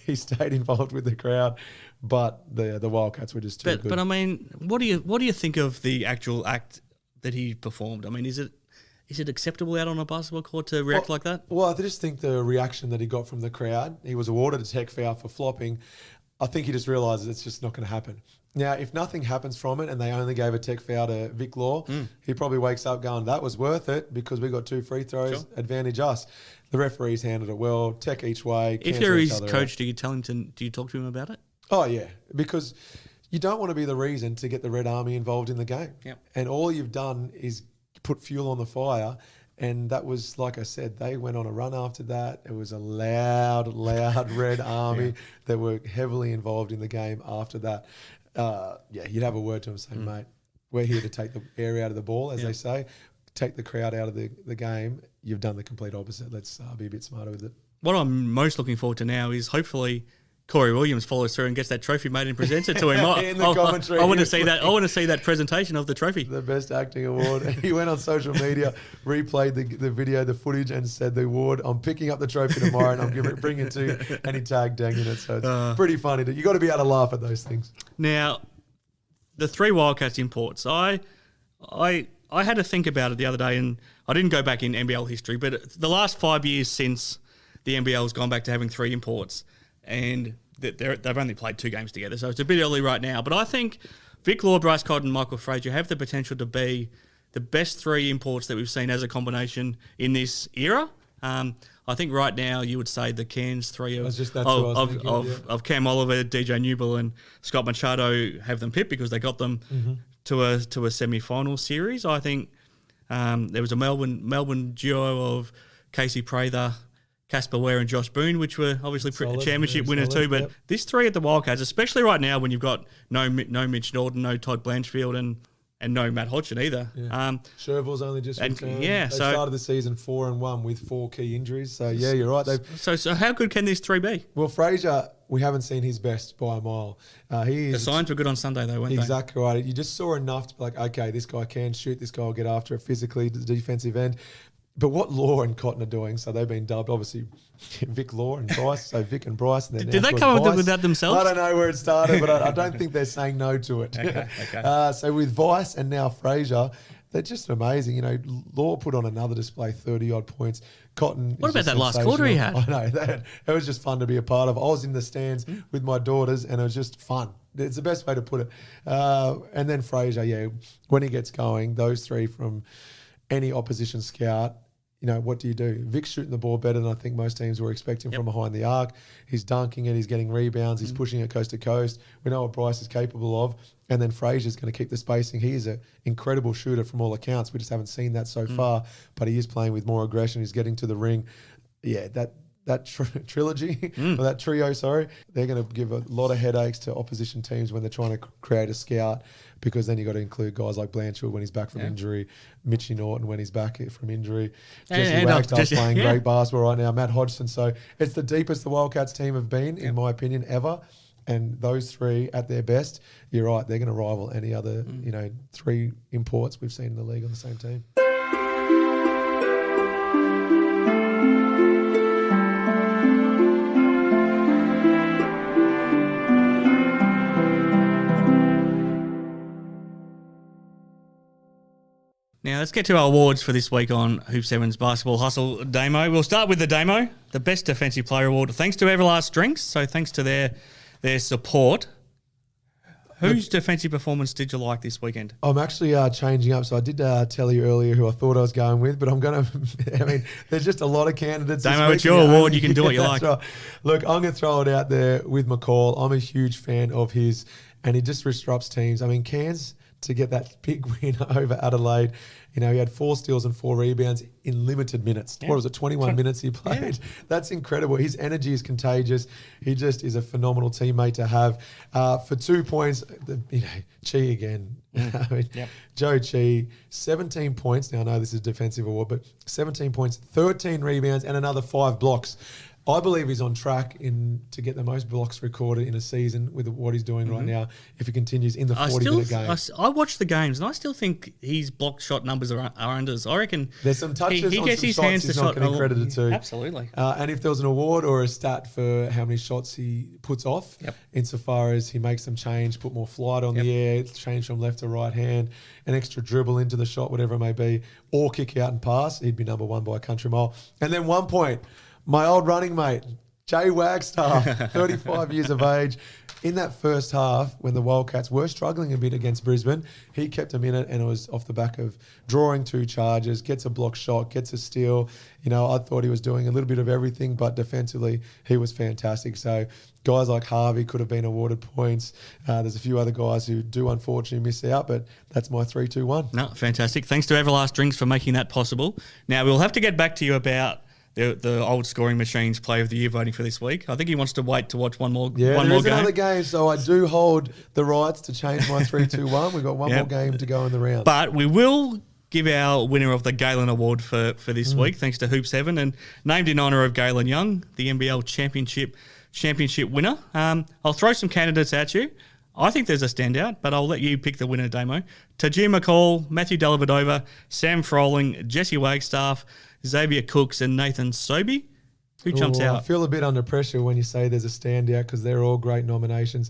He stayed involved with the crowd. But the Wildcats were just too good. But I mean, what do you think of the actual act that he performed? I mean, is it acceptable out on a basketball court to react like that? Well, I just think the reaction that he got from the crowd, he was awarded a tech foul for flopping. I think he just realises it's just not going to happen. Now, if nothing happens from it and they only gave a tech foul to Vic Law, he probably wakes up going, that was worth it because we got 2 free throws, advantage us. The referees handled it well, tech each way. If you're his coach, do you talk to him about it? Oh, yeah, because you don't want to be the reason to get the Red Army involved in the game. Yep. And all you've done is put fuel on the fire. And that was, like I said, they went on a run after that. It was a loud Red Army that were heavily involved in the game after that. You'd have a word to him saying, mate, we're here to take the air out of the ball, as they say, take the crowd out of the game. You've done the complete opposite. Let's be a bit smarter with it. What I'm most looking forward to now is hopefully Corey Williams follows through and gets that trophy made and presents it to him. In the commentary. I want to see that. I want to see that presentation of the trophy. The best acting award. He went on social media, replayed the video, the footage, and said the award. I'm picking up the trophy tomorrow, and I'm bringing it to. And he tagged Deng in it, so it's pretty funny. You got to be able to laugh at those things. Now, the 3 Wildcats imports. I had to think about it the other day, and I didn't go back in NBL history, but the last 5 years since the NBL has gone back to having 3 imports. And they've only played 2 games together, so it's a bit early right now. But I think Vic Law, Bryce Cotton, and Michael Frazier have the potential to be the best 3 imports that we've seen as a combination in this era. I think right now you would say the Cairns 3 of Cam Oliver, DJ Newell, and Scott Machado have them pipped because they got them to a semi-final series. I think there was a Melbourne duo of Casey Prather, Casper Ware and Josh Boone, which were obviously championship winners too. But this 3 at the Wildcats, especially right now when you've got no Mitch Norton, no Todd Blanchfield, and no Matt Hodgson either. Yeah. Sherville's only just returned. They started the season 4-1 with 4 key injuries. So, yeah, you're right. So how good can this 3 be? Well, Frazier, we haven't seen his best by a mile. The signs were good on Sunday, though, weren't they? Exactly right. You just saw enough to be like, okay, this guy can shoot, this guy will get after it physically, the defensive end. But what Law and Cotton are doing, so they've been dubbed, obviously, Vic Law and Bryce, so Vic and Bryce. And did they come up with that themselves? I don't know where it started, but I don't think they're saying no to it. Okay. So with Vice and now Frazier, they're just amazing. You know, Law put on another display, 30-odd points. Cotton. What about that last quarter he had? I know. It was just fun to be a part of. I was in the stands with my daughters, and it was just fun. It's the best way to put it. And then Frazier, when he gets going, those 3 from any opposition scout, you know, what do you do? Vic's shooting the ball better than I think most teams were expecting from behind the arc. He's dunking it. He's getting rebounds. He's pushing it coast to coast. We know what Bryce is capable of. And then Frazier's going to keep the spacing. He is an incredible shooter from all accounts. We just haven't seen that so far. But he is playing with more aggression. He's getting to the ring. Yeah, trilogy, or that trio, sorry, they're going to give a lot of headaches to opposition teams when they're trying to create a scout, because then you've got to include guys like Blanchard when he's back from injury, Mitchie Norton when he's back from injury, Jesse Wagstaff's playing great basketball right now, Matt Hodgson. So it's the deepest the Wildcats team have been, in my opinion, ever. And those three at their best, you're right, they're going to rival any other, three imports we've seen in the league on the same team. Now, let's get to our awards for this week on Hoop 7's Basketball Hustle Damo. We'll start with the Damo, the Best Defensive Player Award, thanks to Everlast Drinks. So thanks to their support. Whose defensive performance did you like this weekend? I'm actually changing up. So I did tell you earlier who I thought I was going with, but I'm going to, there's just a lot of candidates. Damo, it's your award. You can do what you like. Right. Look, I'm going to throw it out there with McCall. I'm a huge fan of his, and he just disrupts teams. Cairns, to get that big win over Adelaide, he had 4 steals and 4 rebounds in limited minutes. Yeah. What was it, 21 minutes he played? Yeah. That's incredible. His energy is contagious. He just is a phenomenal teammate to have. For 2 points, Chi again. Joe Chi, 17 points. Now, I know this is a defensive award, but 17 points, 13 rebounds, and another 5 blocks. I believe he's on track to get the most blocks recorded in a season with what he's doing right now, if he continues in the 40-minute game. I watch the games, and I still think his block shot numbers are unders. I reckon there's some touches he gets his shots hands he's not getting credited to. Absolutely. And if there was an award or a stat for how many shots he puts off, insofar as he makes them change, put more flight on the air, change from left to right hand, an extra dribble into the shot, whatever it may be, or kick out and pass, he'd be number 1 by a country mile. And then 1 point. My old running mate, Jay Wagstaff, 35 years of age. In that first half, when the Wildcats were struggling a bit against Brisbane, he kept them in it, and it was off the back of drawing 2 charges, gets a block shot, gets a steal. I thought he was doing a little bit of everything, but defensively, he was fantastic. So guys like Harvey could have been awarded points. There's a few other guys who do unfortunately miss out, but that's my 3-2-1. No, fantastic. Thanks to Everlast Drinks for making that possible. Now, we'll have to get back to you about the old scoring machines Player of the Year voting for this week. I think he wants to wait to watch one more game. Another game, so I do hold the rights to change my 3-2-1. We've got one more game to go in the round. But we will give our winner of the Galen Award for this week, thanks to Hoop 7, and named in honour of Galen Young, the NBL championship winner. I'll throw some candidates at you. I think there's a standout, but I'll let you pick the winner, Damo. Tajir McCall, Matthew Dellavedova, Sam Froling, Jesse Wagstaff, Xavier Cooks, and Nathan Sobey. Who jumps out? I feel a bit under pressure when you say there's a standout, because they're all great nominations.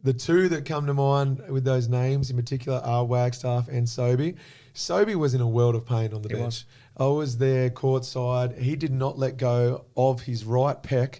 The 2 that come to mind with those names in particular are Wagstaff and Sobey. Sobey was in a world of pain on the bench. I was there courtside. He did not let go of his right pec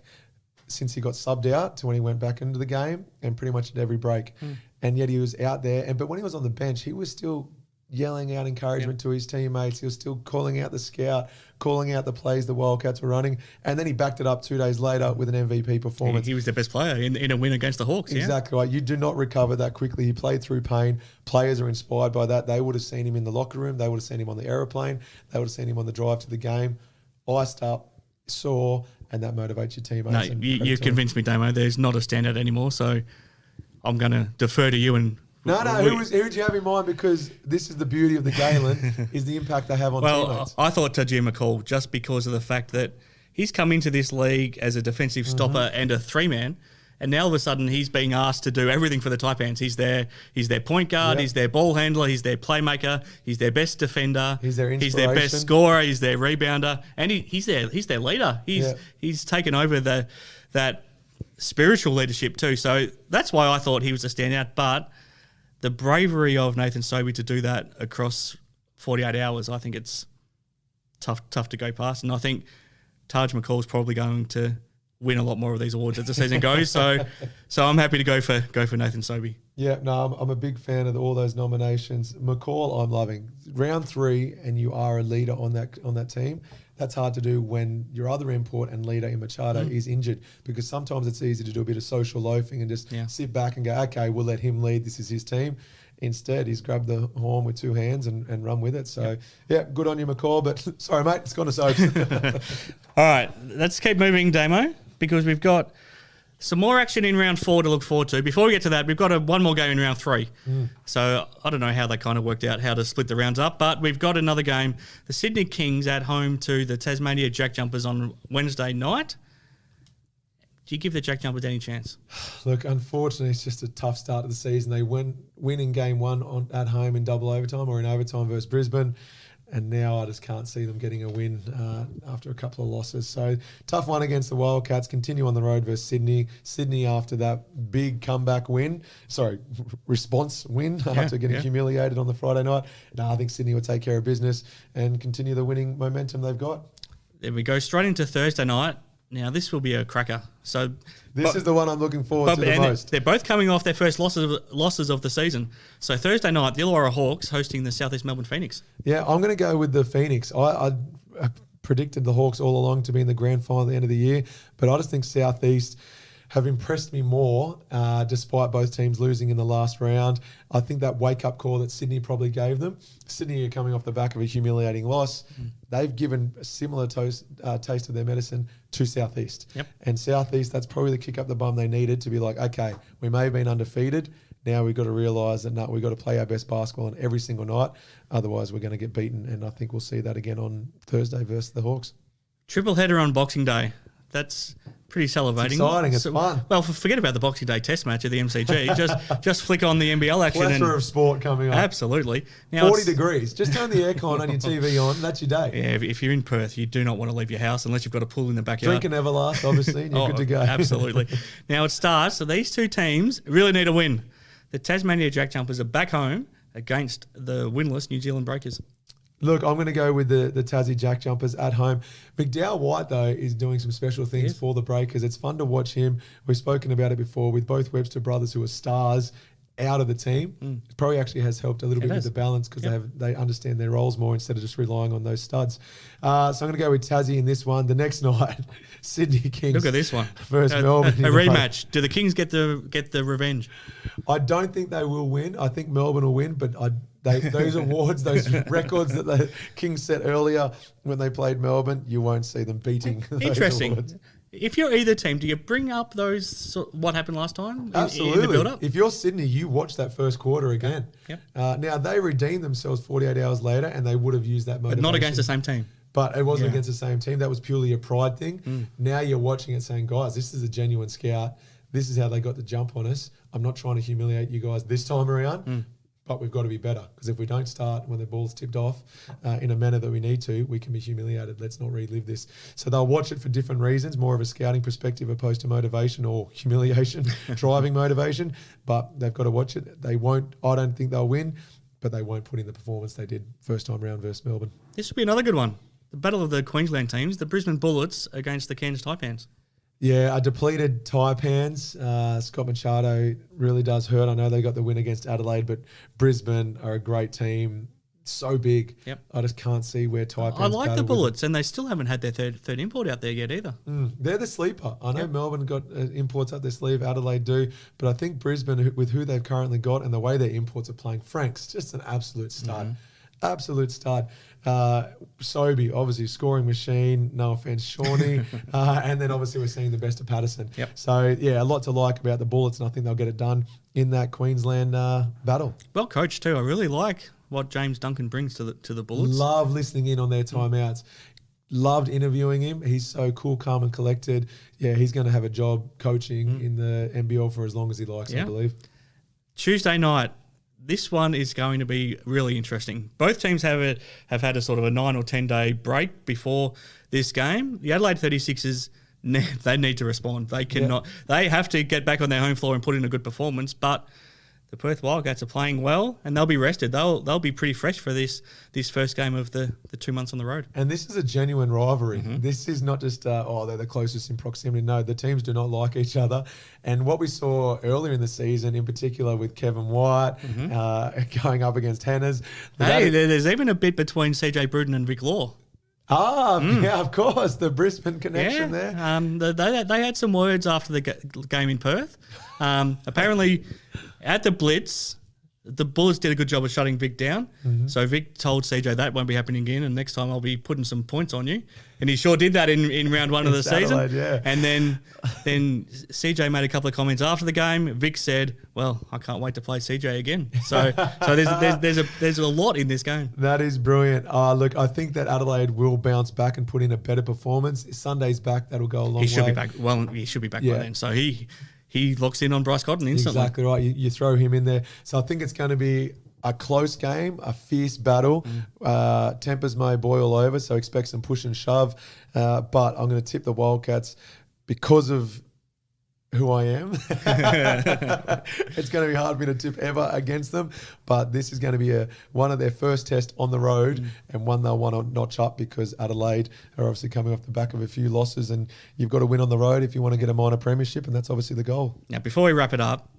since he got subbed out to when he went back into the game, and pretty much at every break. And yet he was out there. But when he was on the bench, he was still yelling out encouragement to his teammates. He was still calling out the scout, calling out the plays the Wildcats were running. And then he backed it up 2 days later with an MVP performance. He was the best player in a win against the Hawks. Exactly right. You do not recover that quickly. He played through pain. Players are inspired by that. They would have seen him in the locker room. They would have seen him on the aeroplane. They would have seen him on the drive to the game. Iced up, saw, and that motivates your teammates. No, you convinced me, Damo. There's not a standout anymore, so I'm going to defer to you. And who did you have in mind? Because this is the beauty of the Galen, is the impact they have on teammates. I thought Tajir McCall, just because of the fact that he's come into this league as a defensive stopper and a 3-man, and now all of a sudden he's being asked to do everything for the Taipans. He's their point guard, he's their ball handler, he's their playmaker, he's their best defender, he's their inspiration, he's their best scorer, he's their rebounder, and he's their leader. He's taken over that spiritual leadership too. So that's why I thought he was a standout. But the bravery of Nathan Sobey to do that across 48 hours, I think it's tough to go past. And I think Taj McCall's probably going to win a lot more of these awards as the season goes. So I'm happy to go for Nathan Sobey. Yeah, no, I'm a big fan of all those nominations. McCall, I'm loving. Round 3, and you are a leader on that team. That's hard to do when your other import and leader in Machado is injured, because sometimes it's easy to do a bit of social loafing and just sit back and go, okay, we'll let him lead. This is his team. Instead, he's grabbed the horn with 2 hands and run with it. So, good on you, McCall. But sorry, mate, it's gone to soaps. All All right, let's keep moving, Damo, because we've got some more action in round 4 to look forward to. Before we get to that, we've got one more game in round 3. So I don't know how they kind of worked out how to split the rounds up, but we've got another game. The Sydney Kings at home to the Tasmania Jack Jumpers on Wednesday night. Do you give the Jack Jumpers any chance? Look, unfortunately, it's just a tough start to the season. They win in game 1 at home in double overtime or in overtime versus Brisbane. And now I just can't see them getting a win after a couple of losses. So tough one against the Wildcats. Continue on the road versus Sydney. Sydney after that big comeback response win after getting humiliated on the Friday night. No, I think Sydney will take care of business and continue the winning momentum they've got. Then we go straight into Thursday night. Now, this will be a cracker. So This is the one I'm looking forward to the most. They're both coming off their first losses of the season. So Thursday night, the Illawarra Hawks hosting the Southeast Melbourne Phoenix. Yeah, I'm going to go with the Phoenix. I predicted the Hawks all along to be in the grand final at the end of the year, but I just think Southeast have impressed me more despite both teams losing in the last round. I think that wake-up call that Sydney probably gave them. Sydney are coming off the back of a humiliating loss. They've given a similar taste of their medicine to Southeast. Yep. And Southeast, that's probably the kick up the bum they needed to be like, okay, we may have been undefeated. Now we've got to realise that we've got to play our best basketball on every single night. Otherwise, we're going to get beaten. And I think we'll see that again on Thursday versus the Hawks. Triple header on Boxing Day. That's pretty salivating. It's exciting. It's fun. Well, forget about the Boxing Day Test match at the MCG. just flick on the NBL action. Plethora of sport coming on. Absolutely. Now 40 degrees. Just turn the aircon on your TV on. That's your day. Yeah, if you're in Perth, you do not want to leave your house unless you've got a pool in the backyard. Drink and Everlast, obviously, and you're good to go. Absolutely. Now it starts. So these two teams really need a win. The Tasmania Jack Jumpers are back home against the winless New Zealand Breakers. Look, I'm going to go with the Tassie Jack Jumpers at home. McDowell White, though, is doing some special things for the Breakers. It's fun to watch him. We've spoken about it before with both Webster brothers who are stars out of the team. It probably actually has helped a little bit with the balance because they understand their roles more instead of just relying on those studs. So I'm going to go with Tassie in this one. The next night, Sydney Kings. Look at this one. Versus Melbourne. A rematch. Do the Kings get the revenge? I don't think they will win. I think Melbourne will win, but those awards, those records that the Kings set earlier when they played Melbourne, you won't see them beating those Interesting. awards. If you're either team, do you bring up what happened last time? Absolutely. In the build-up? If you're Sydney, you watch that first quarter again. Yep. Now, they redeemed themselves 48 hours later, and they would have used that motivation. But not against the same team. But it wasn't against the same team. That was purely a pride thing. Now you're watching it saying, guys, this is a genuine scout. This is how they got the jump on us. I'm not trying to humiliate you guys this time around. But we've got to be better because if we don't start when the ball's tipped off in a manner that we need to, we can be humiliated. Let's not relive this. So they'll watch it for different reasons, more of a scouting perspective opposed to motivation or humiliation, driving motivation. But they've got to watch it. They won't. I don't think they'll win, but they won't put in the performance they did first time round versus Melbourne. This will be another good one. The battle of the Queensland teams, the Brisbane Bullets against the Cairns Taipans. Yeah, a depleted Taipans. Scott Machado really does hurt. I know they got the win against Adelaide, but Brisbane are a great team. So big. Yep. I just can't see where Taipans I like the battle with Bullets, and they still haven't had their third import out there yet either. They're the sleeper. I know Melbourne got imports up their sleeve, Adelaide do, but I think Brisbane, with who they've currently got and the way their imports are playing, Frank's just an absolute stud. Absolute stud. Sobey, obviously scoring machine, no offense, Shawnee. And then obviously we're seeing the best of Patterson. Yep. So, yeah, a lot to like about the Bullets, and I think they'll get it done in that Queensland battle. Well coached too. I really like what James Duncan brings to the Bullets. Love listening in on their timeouts. Loved interviewing him. He's so cool, calm and collected. Yeah, he's going to have a job coaching in the NBL for as long as he likes, I believe. Tuesday night. This one is going to be really interesting. Both teams have had a sort of a 9 or 10 day break before this game. The Adelaide 36ers, they need to respond. They cannot. They have to get back on their home floor and put in a good performance. But the Perth Wildcats are playing well, and they'll be rested. They'll be pretty fresh for this first game of the 2 months on the road. And this is a genuine rivalry. This is not just, they're the closest in proximity. No, the teams do not like each other. And what we saw earlier in the season, in particular with Kevin White going up against Hannahs. There's even a bit between CJ Bruden and Vic Law. Yeah, of course, the Brisbane connection there. They had some words after the game in Perth. Apparently, at the Blitz, the Bullets did a good job of shutting Vic down. So Vic told CJ that won't be happening again, and next time I'll be putting some points on you. And he sure did that in round one of the season. Adelaide, yeah. And then CJ made a couple of comments after the game. Vic said, "Well, I can't wait to play CJ again." So there's a lot in this game. That is brilliant. Look, I think that Adelaide will bounce back and put in a better performance. Sunday's back. That'll go a long way. He should be back. Well, he should be back by then. So he locks in on Bryce Cotton instantly. Exactly right. You throw him in there. So I think it's going to be a close game, a fierce battle. Tempers may boil over, so expect some push and shove. But I'm going to tip the Wildcats because of who I am. It's going to be hard for me to tip ever against them, but this is going to be one of their first tests on the road and one they'll want to notch up because Adelaide are obviously coming off the back of a few losses and you've got to win on the road if you want to get a minor premiership, and that's obviously the goal. Now, before we wrap it up,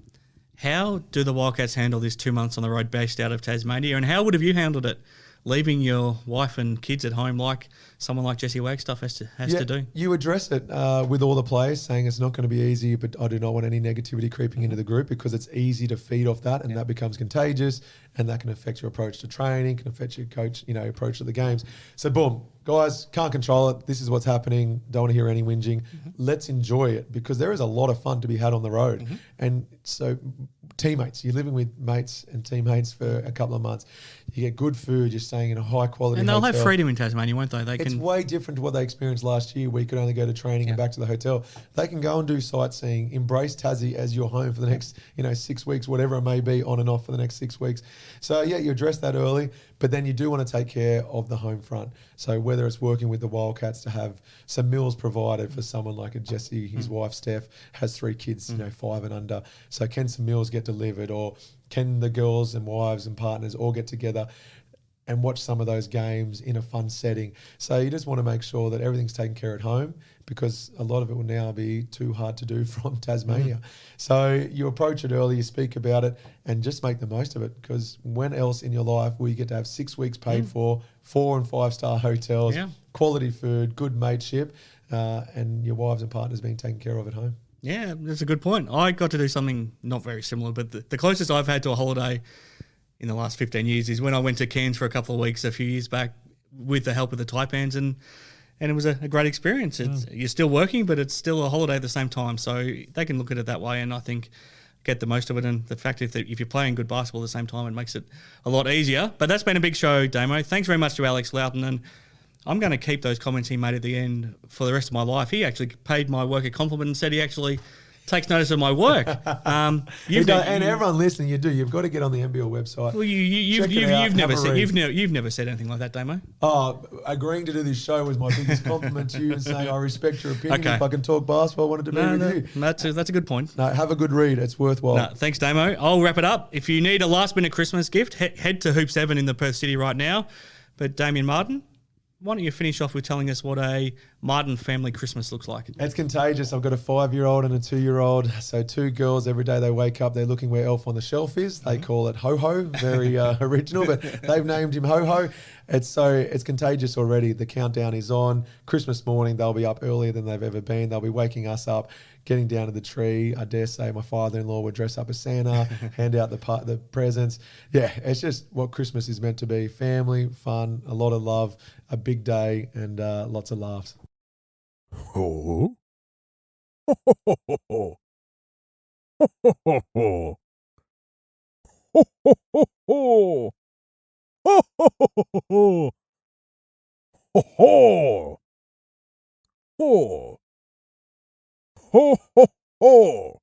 how do the Wildcats handle this 2 months on the road based out of Tasmania, and how would have you handled it? Leaving your wife and kids at home like someone like Jesse Wagstaff has to do. You address it with all the players, saying it's not going to be easy, but I do not want any negativity creeping into the group because it's easy to feed off that, and that becomes contagious, and that can affect your approach to training, can affect your coach, approach to the games. So boom, guys, can't control it. This is what's happening. Don't want to hear any whinging. Let's enjoy it because there is a lot of fun to be had on the road. And so teammates, you're living with mates and teammates for a couple of months. You get good food, you're staying in a high quality And they'll hotel. have freedom in Tasmania, won't they? It's way different to what they experienced last year where you could only go to training and back to the hotel. They can go and do sightseeing, embrace Tassie as your home for the next 6 weeks, whatever it may be, on and off for the next 6 weeks. So you address that early, but then you do want to take care of the home front. So whether it's working with the Wildcats to have some meals provided for someone like a Jesse, his wife Steph has 3 kids, 5 and under. So can some meals get delivered, or can the girls and wives and partners all get together and watch some of those games in a fun setting? So you just want to make sure that everything's taken care at home because a lot of it will now be too hard to do from Tasmania. So you approach it early, you speak about it, and just make the most of it because when else in your life will you get to have 6 weeks paid for, 4 and 5 star hotels, quality food, good mateship, and your wives and partners being taken care of at home? Yeah, that's a good point. I got to do something not very similar, but the closest I've had to a holiday in the last 15 years is when I went to Cairns for a couple of weeks a few years back with the help of the Taipans, and it was a great experience. You're still working, but it's still a holiday at the same time, so they can look at it that way, and I think get the most of it. And the fact if you're playing good basketball at the same time, it makes it a lot easier. But that's been a big show, Damo. Thanks very much to Alex Loughton, and I'm going to keep those comments he made at the end for the rest of my life. He actually paid my work a compliment and said he actually takes notice of my work. And everyone listening, you've got to get on the NBL website. Well, you've never said anything like that, Damo. Oh, agreeing to do this show was my biggest compliment to you and saying I respect your opinion. Okay. If I can talk basketball, I wanted to be with you. That's a good point. No, have a good read. It's worthwhile. No, thanks, Damo. I'll wrap it up. If you need a last-minute Christmas gift, head to Hoop 7 in the Perth City right now. But Damian Martin, why don't you finish off with telling us what a Martin family Christmas looks like? It's contagious. I've got a 5-year-old and a 2-year-old. So 2 girls, every day they wake up, they're looking where Elf on the Shelf is. They call it Ho-Ho, very original, but they've named him Ho-Ho. It's contagious already. The countdown is on. Christmas morning, they'll be up earlier than they've ever been. They'll be waking us up, getting down to the tree. I dare say my father-in-law would dress up as Santa, hand out the presents. Yeah, it's just what Christmas is meant to be. Family, fun, a lot of love, a big day, and lots of laughs. Oh. Ho, ho, ho, ho. Ho, ho, ho, ho. Ho, ho, ho, ho. Ho, ho, ho, ho. Ho, ho. Ho. Ho, ho, ho.